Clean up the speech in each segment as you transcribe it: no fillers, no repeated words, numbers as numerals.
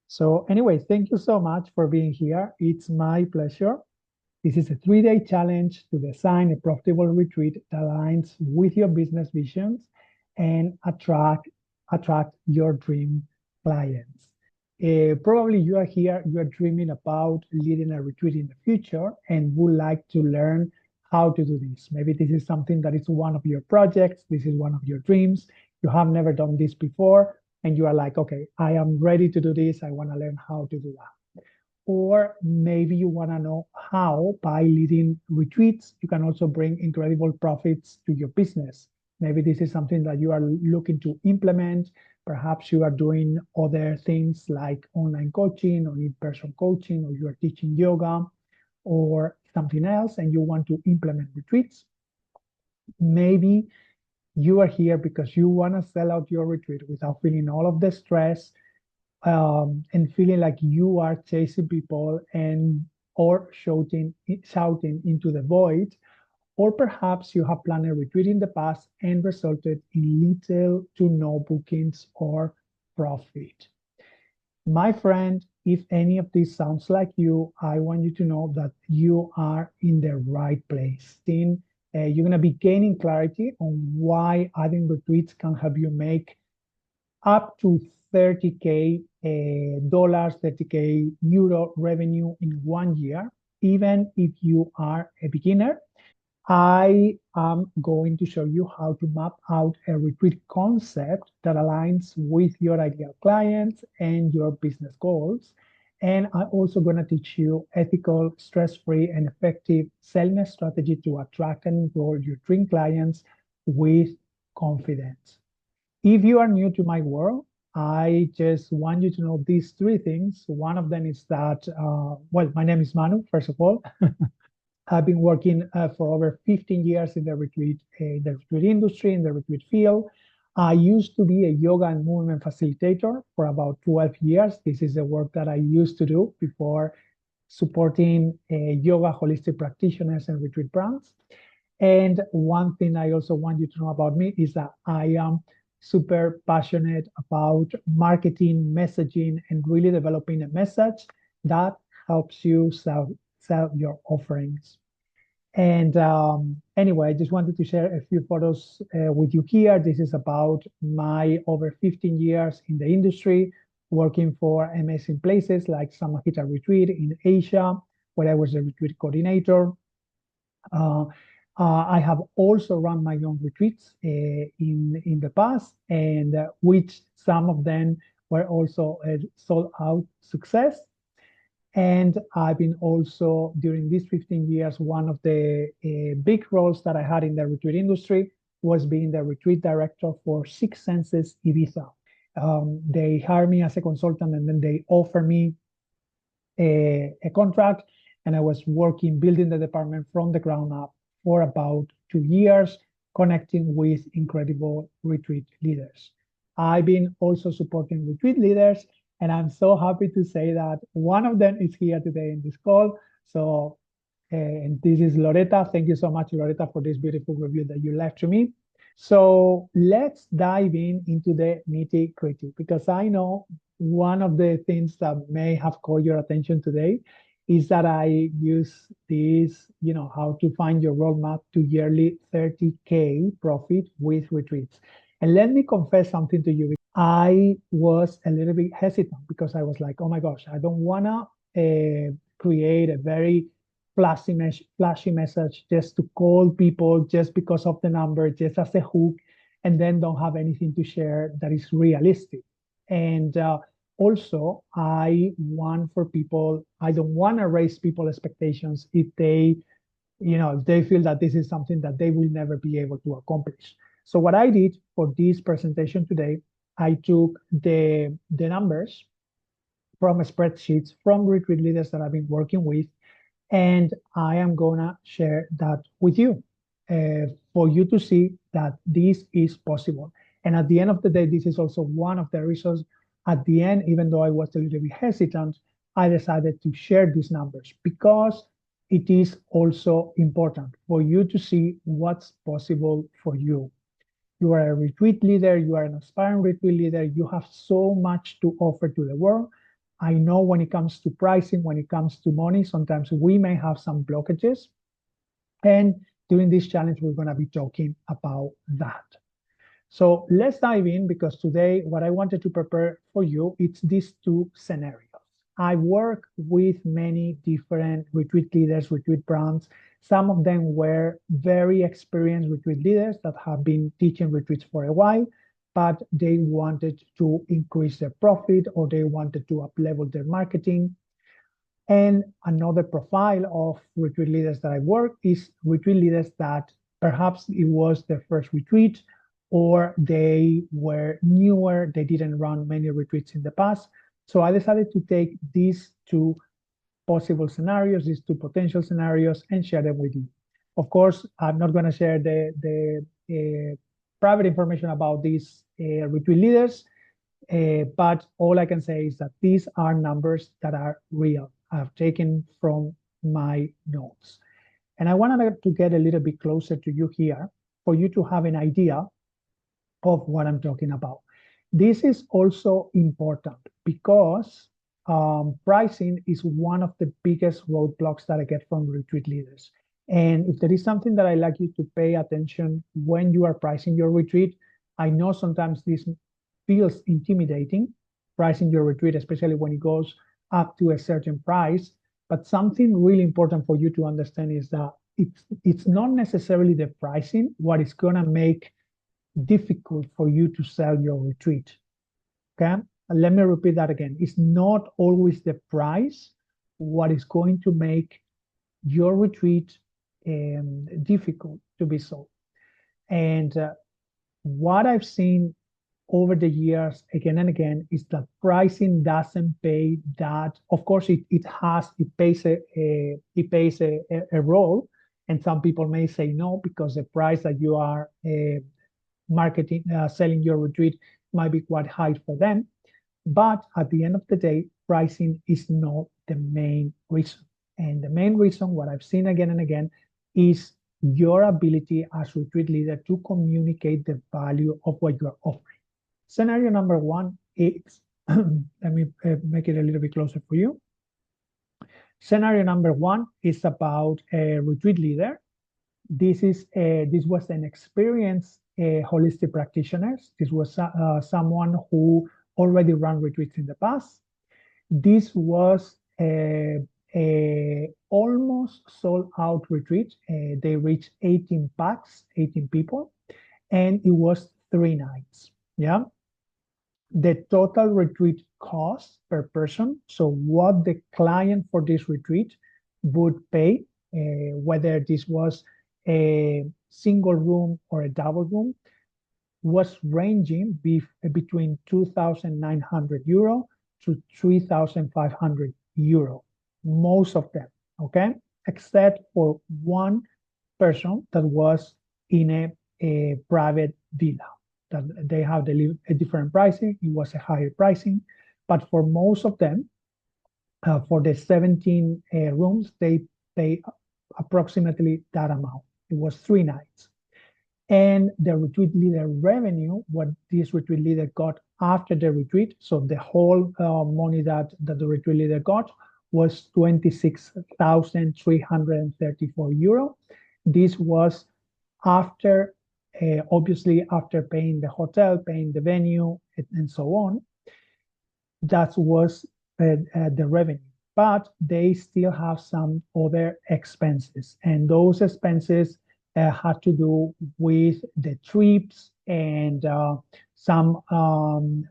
So anyway, thank you so much for being here. It's my pleasure. This is a 3-day challenge to design a profitable retreat that aligns with your business visions and attract your dream clients. Probably you are here, you are dreaming about leading a retreat in the future and would like to learn how to do this. Maybe this is something that is one of your projects, this is one of your dreams. You have never done this before, and you are like, okay, I am ready to do this. I want to learn how to do that. Or maybe you want to know how, by leading retreats, you can also bring incredible profits to your business. Maybe this is something that you are looking to implement. Perhaps you are doing other things like online coaching or in-person coaching, or you are teaching yoga or something else, and you want to implement retreats. Maybe you are here because you want to sell out your retreat without feeling all of the stress, and feeling like you are chasing people and or shouting into the void. Or perhaps you have planned a retreat in the past and resulted in little to no bookings or profit. My friend, if any of this sounds like you, I want you to know that you are in the right place. You're going to be gaining clarity on why adding retreats can help you make up to 30K dollars, 30K euro revenue in 1 year, even if you are a beginner. I am going to show you how to map out a retreat concept that aligns with your ideal clients and your business goals. And I'm also going to teach you ethical, stress-free, and effective selling strategy to attract and enroll your dream clients with confidence. If you are new to my world, I just want you to know these three things. One of them is that, well, my name is Manu, first of all. I've been working for over 15 years in the retreat industry, in the retreat field. I used to be a yoga and movement facilitator for about 12 years. This is the work that I used to do before supporting yoga holistic practitioners and retreat brands. And one thing I also want you to know about me is that I am super passionate about marketing, messaging, and really developing a message that helps you sell your offerings. And anyway, I just wanted to share a few photos with you here. This is about my over 15 years in the industry, working for amazing places like Samahita Retreat in Asia, where I was a retreat coordinator. Uh, I have also run my own retreats in the past, and which some of them were also a sold out success. And I've been also, during these 15 years, one of the big roles that I had in the retreat industry was being the retreat director for Six Senses Ibiza. They hired me as a consultant, and then they offered me a contract, and I was working, building the department from the ground up for about 2 years, connecting with incredible retreat leaders. I've been also supporting retreat leaders, and I'm so happy to say that one of them is here today in this call. So, and this is Loretta. Thank you so much, Loretta, for this beautiful review that you left to me. So let's dive into the nitty gritty, because I know one of the things that may have caught your attention today is that I use this, how to find your roadmap to yearly 30K profit with retreats. And let me confess something to you. I was a little bit hesitant because I was like, oh my gosh, I don't want to create a very flashy message just to call people just because of the number, just as a hook, and then don't have anything to share that is realistic. And also, I want for people, I don't want to raise people's expectations if if they feel that this is something that they will never be able to accomplish. So what I did for this presentation today, I took the numbers from spreadsheets from retreat leaders that I've been working with, and I am gonna share that with you for you to see that this is possible. And at the end of the day, this is also one of the reasons at the end, even though I was a little bit hesitant, I decided to share these numbers because it is also important for you to see what's possible for you. You are a retreat leader, you are an aspiring retreat leader, you have so much to offer to the world. I know when it comes to pricing, when it comes to money, sometimes we may have some blockages. And during this challenge, we're going to be talking about that. So let's dive in, because today what I wanted to prepare for you, it's these two scenarios. I work with many different retreat leaders, retreat brands. Some of them were very experienced retreat leaders that have been teaching retreats for a while, but they wanted to increase their profit, or they wanted to up-level their marketing. And another profile of retreat leaders that I work is retreat leaders that perhaps it was their first retreat, or they were newer, they didn't run many retreats in the past. So I decided to take these two possible scenarios, these two potential scenarios, and share them with you. Of course, I'm not going to share the private information about these retreat leaders, but all I can say is that these are numbers that are real. I've taken from my notes. And I wanted to get a little bit closer to you here for you to have an idea of what I'm talking about. This is also important because pricing is one of the biggest roadblocks that I get from retreat leaders. And if there is something that I like you to pay attention when you are pricing your retreat, I know sometimes this feels intimidating, pricing your retreat, especially when it goes up to a certain price. But something really important for you to understand is that it's not necessarily the pricing what is going to make difficult for you to sell your retreat. Okay, let me repeat that again. It's not always the price what is going to make your retreat difficult to be sold. And what I've seen over the years again and again is that pricing doesn't pay that. Of course, it pays a role, and some people may say no because the price that you are selling your retreat might be quite high for them. But at the end of the day, pricing is not the main reason. And the main reason, what I've seen again and again, is your ability as retreat leader to communicate the value of what you're offering. Scenario number one is, let me make it a little bit closer for you. Scenario number one is about a retreat leader. This was an experienced holistic practitioner. This was someone who already ran retreats in the past. This was a almost sold out retreat. They reached 18 packs, 18 people, and it was 3 nights. Yeah. The total retreat cost per person, so what the client for this retreat would pay, whether this was a single room or a double room, was ranging between 2,900 euro to 3,500 euro, most of them, okay? Except for one person that was in a private villa, that they have a different pricing. It was a higher pricing, but for most of them, for the 17 rooms, they pay approximately that amount. It was 3 nights. And the retreat leader revenue, what this retreat leader got after the retreat, so the whole money that the retreat leader got was 26,334 euro. This was after, obviously, after paying the hotel, paying the venue, and so on. That was the revenue. But they still have some other expenses, and those expenses had to do with the trips and some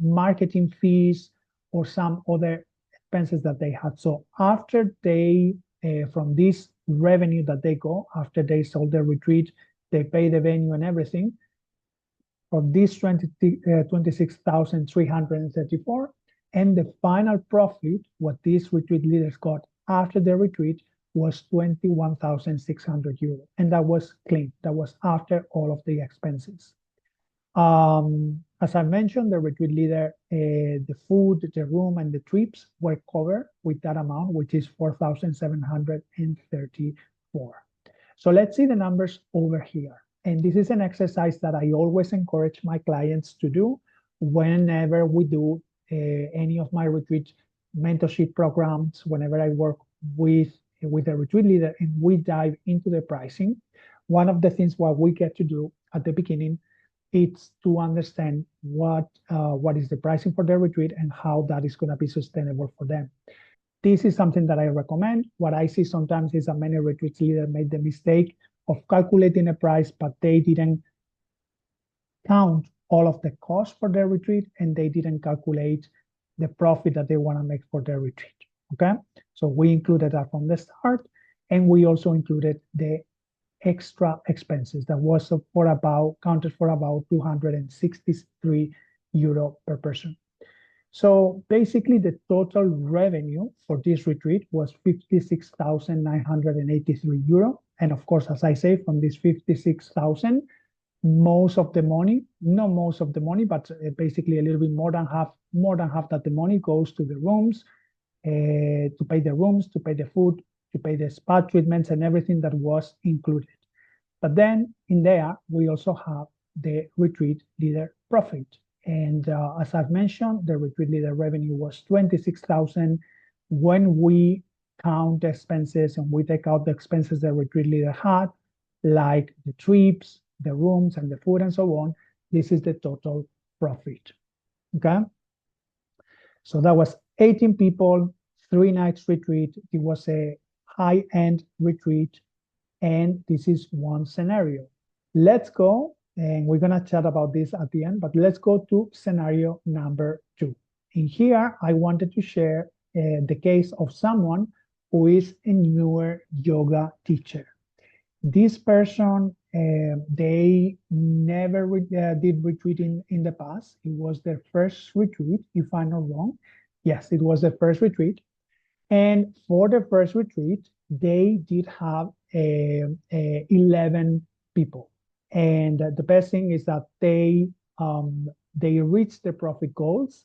marketing fees or some other expenses that they had. So after they, from this revenue that they got, after they sold their retreat, they pay the venue and everything, for this 26,334, and the final profit, what these retreat leaders got after the retreat, was 21,600 euros. And that was clean. That was after all of the expenses. As I mentioned, the retreat leader, the food, the room, and the trips were covered with that amount, which is 4,734. So let's see the numbers over here. And this is an exercise that I always encourage my clients to do whenever we do any of my retreats, mentorship programs, whenever I work with a retreat leader and we dive into the pricing, one of the things what we get to do at the beginning is to understand what is the pricing for the retreat and how that is going to be sustainable for them. This is something that I recommend. What I see sometimes is that many retreat leaders made the mistake of calculating a price, but they didn't count all of the costs for their retreat and they didn't calculate the profit that they want to make for their retreat. Okay, so we included that from the start, and we also included the extra expenses that was counted for about 263 euro per person. So basically, the total revenue for this retreat was 56,983 euro. And of course, as I say, from this 56,000, most of the money, not most of the money, but basically a little bit more than half that the money goes to the rooms, to pay the rooms, to pay the food, to pay the spa treatments and everything that was included. But then in there, we also have the retreat leader profit. And as I've mentioned, the retreat leader revenue was 26,000. When we count the expenses and we take out the expenses the retreat leader had, like the trips, the rooms, and the food, and so on, this is the total profit. Okay. So that was 18 people, 3 nights retreat. It was a high-end retreat. And this is one scenario. Let's go, and we're gonna chat about this at the end, but let's go to scenario number 2. In here, I wanted to share the case of someone who is a newer yoga teacher. This person, they never did retreating in the past. It was their first retreat, if I'm not wrong. Yes, it was the first retreat. And for the first retreat, they did have 11 people. And the best thing is that they reached the profit goals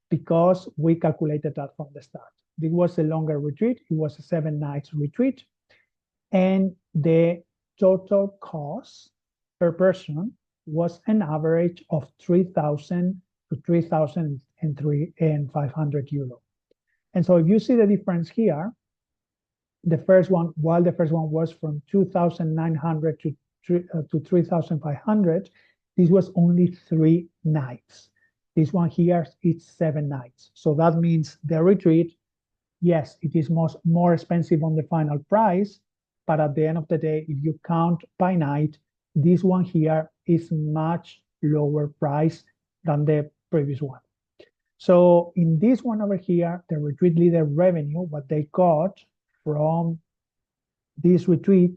because we calculated that from the start. It was a longer retreat. It was a 7 nights retreat. And the total cost per person was an average of 3,000 to 3,500 euro. And so if you see the difference here, the first one was from 2,900 to 3,500, this was only 3 nights. This one here, it's 7 nights. So that means the retreat, yes, it is more expensive on the final price, but at the end of the day, if you count by night, this one here is much lower price than the previous one. So in this one over here, the retreat leader revenue, what they got from this retreat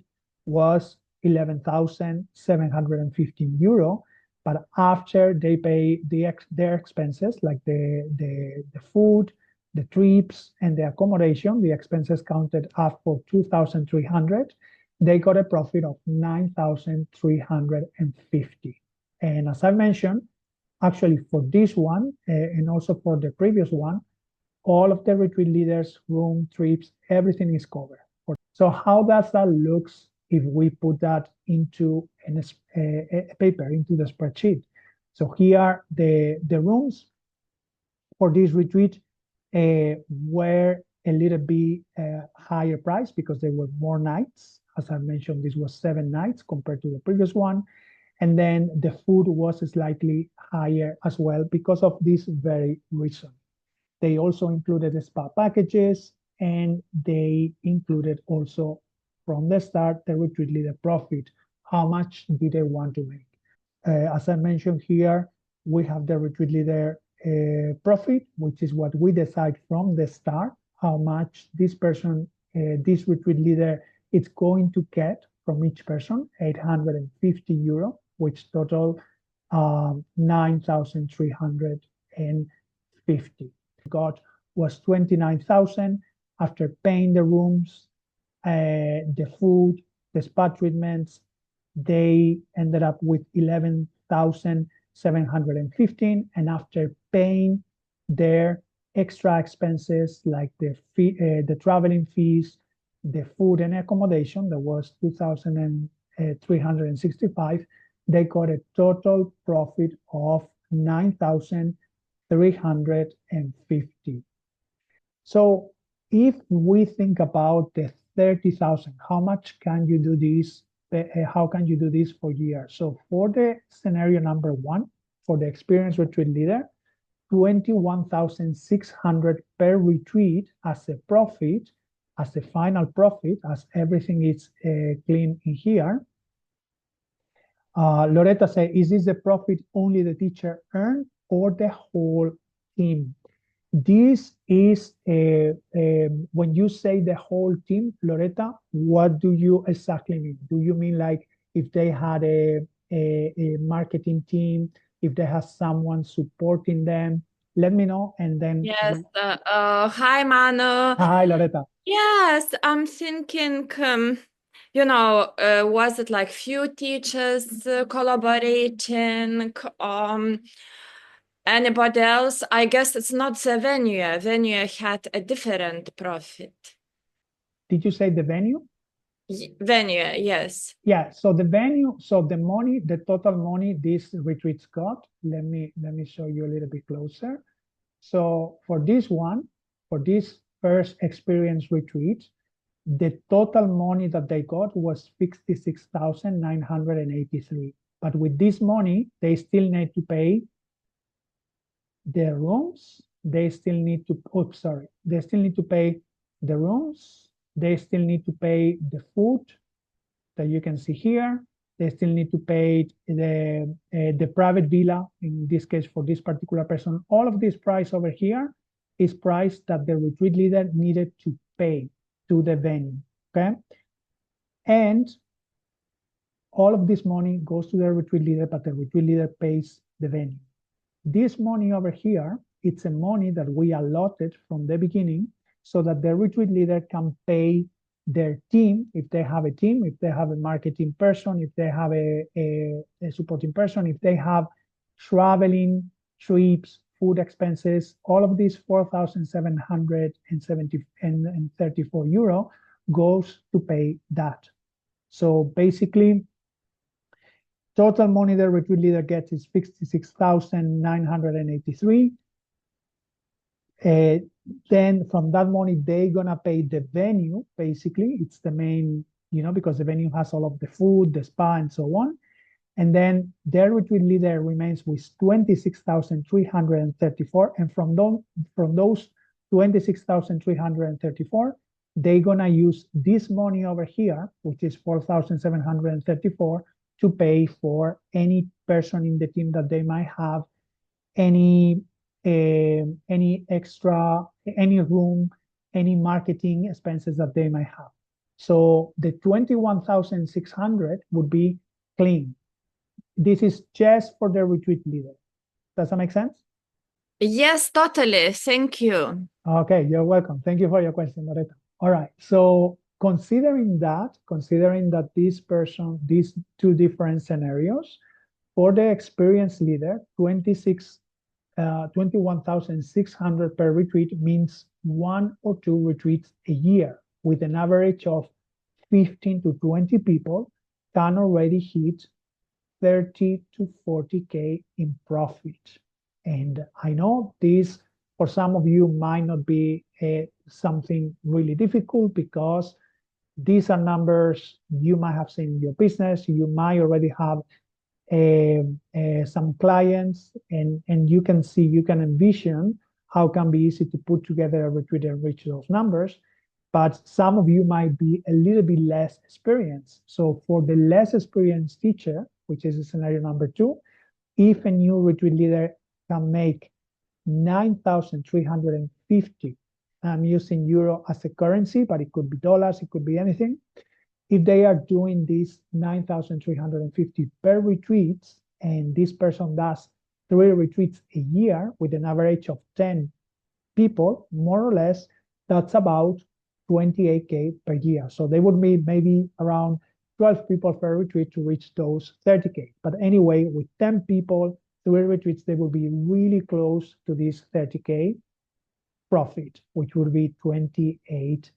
was 11,715 euro. But after they pay their expenses, like the food, the trips, and the accommodation, the expenses counted up for 2,300, they got a profit of 9,350. And as I mentioned, actually for this one, and also for the previous one, all of the retreat leaders, room, trips, everything is covered. So how does that look if we put that into a paper, into the spreadsheet? So here the rooms for this retreat were a little bit higher price because there were more nights. As I mentioned, this was 7 nights compared to the previous one. And then the food was slightly higher as well because of this very reason. They also included the spa packages, and they included also from the start the retreat leader profit. How much did they want to make? As I mentioned here, we have the retreat leader profit, which is what we decide from the start, how much this person, this retreat leader, is going to get from each person, 850 euro, which total 9,350. Got was 29,000 after paying the rooms, the food, the spa treatments. They ended up with 11,715, and after paying their extra expenses like the traveling fees, the food and accommodation, that was 2,365, they got a total profit of 9,350. So if we think about the 30,000, how much can you do this? How can you do this for years? So for the scenario number one, for the experienced retreat leader, 21,600 per retreat as a profit, as a final profit, as everything is clean in here. Loretta said, is this the profit only the teacher earned or the whole team? This is when you say the whole team, Loretta, what do you exactly mean? Do you mean like if they had a marketing team, if they have someone supporting them? Let me know, and then Yes. Hi, Manu. hi, Loretta. Yes, I'm thinking, was it like few teachers collaborating? Anybody else? I guess it's not the venue. Venue had a different profit. Did you say the venue? Venue, yes. Yeah, so the venue, so the money, the total money these retreats got, let me show you a little bit closer. So for this one, for this first experience retreat, the total money that they got was 66,983. But with this money, they still need to pay the rooms. They still need to, oh, sorry, they still need to pay the rooms. They still need to pay the food that you can see here. They still need to pay the private villa, in this case for this particular person. All of this price over here is price that the retreat leader needed to pay to the venue, okay? And all of this money goes to the retreat leader, but the retreat leader pays the venue. This money over here, it's a money that we allotted from the beginning so that the retreat leader can pay their team, if they have a team, if they have a marketing person, if they have a supporting person, if they have traveling, trips, food expenses, all of these 4,734 euro goes to pay that. So basically, total money the retreat leader gets is 56,983. Then from that money, they're gonna pay the venue. Basically, it's the main, because the venue has all of the food, the spa, and so on. And then their retreat leader remains with 26,334. And from those 26,334, they're gonna use this money over here, which is 4,734, to pay for any person in the team that they might have, any extra, any room, any marketing expenses that they might have. So the 21,600 would be clean. This is just for the retreat leader. Does that make sense? Yes, totally. Thank you. Okay, you're welcome. Thank you for your question, Loretta. All right, so considering that this person, these two different scenarios, for the experienced leader, 21,600 per retreat means 1 or 2 retreats a year, with an average of 15 to 20 people can already hit 30 to 40K in profit. And I know this, for some of you, might not be something really difficult, because these are numbers you might have seen in your business. You might already have some clients, and you can see, you can envision how it can be easy to put together a retreat and reach those numbers. But some of you might be a little bit less experienced. So for the less experienced teacher, which is scenario number 2, if a new retreat leader can make 9,350, I'm using euro as a currency, but it could be dollars, it could be anything. If they are doing this 9,350 per retreats, and this person does 3 retreats a year with an average of 10 people, more or less, that's about 28K per year. So they would need maybe around 12 people per retreat to reach those 30K. But anyway, with 10 people, 3 retreats, they will be really close to this 30K profit, which would be 28K.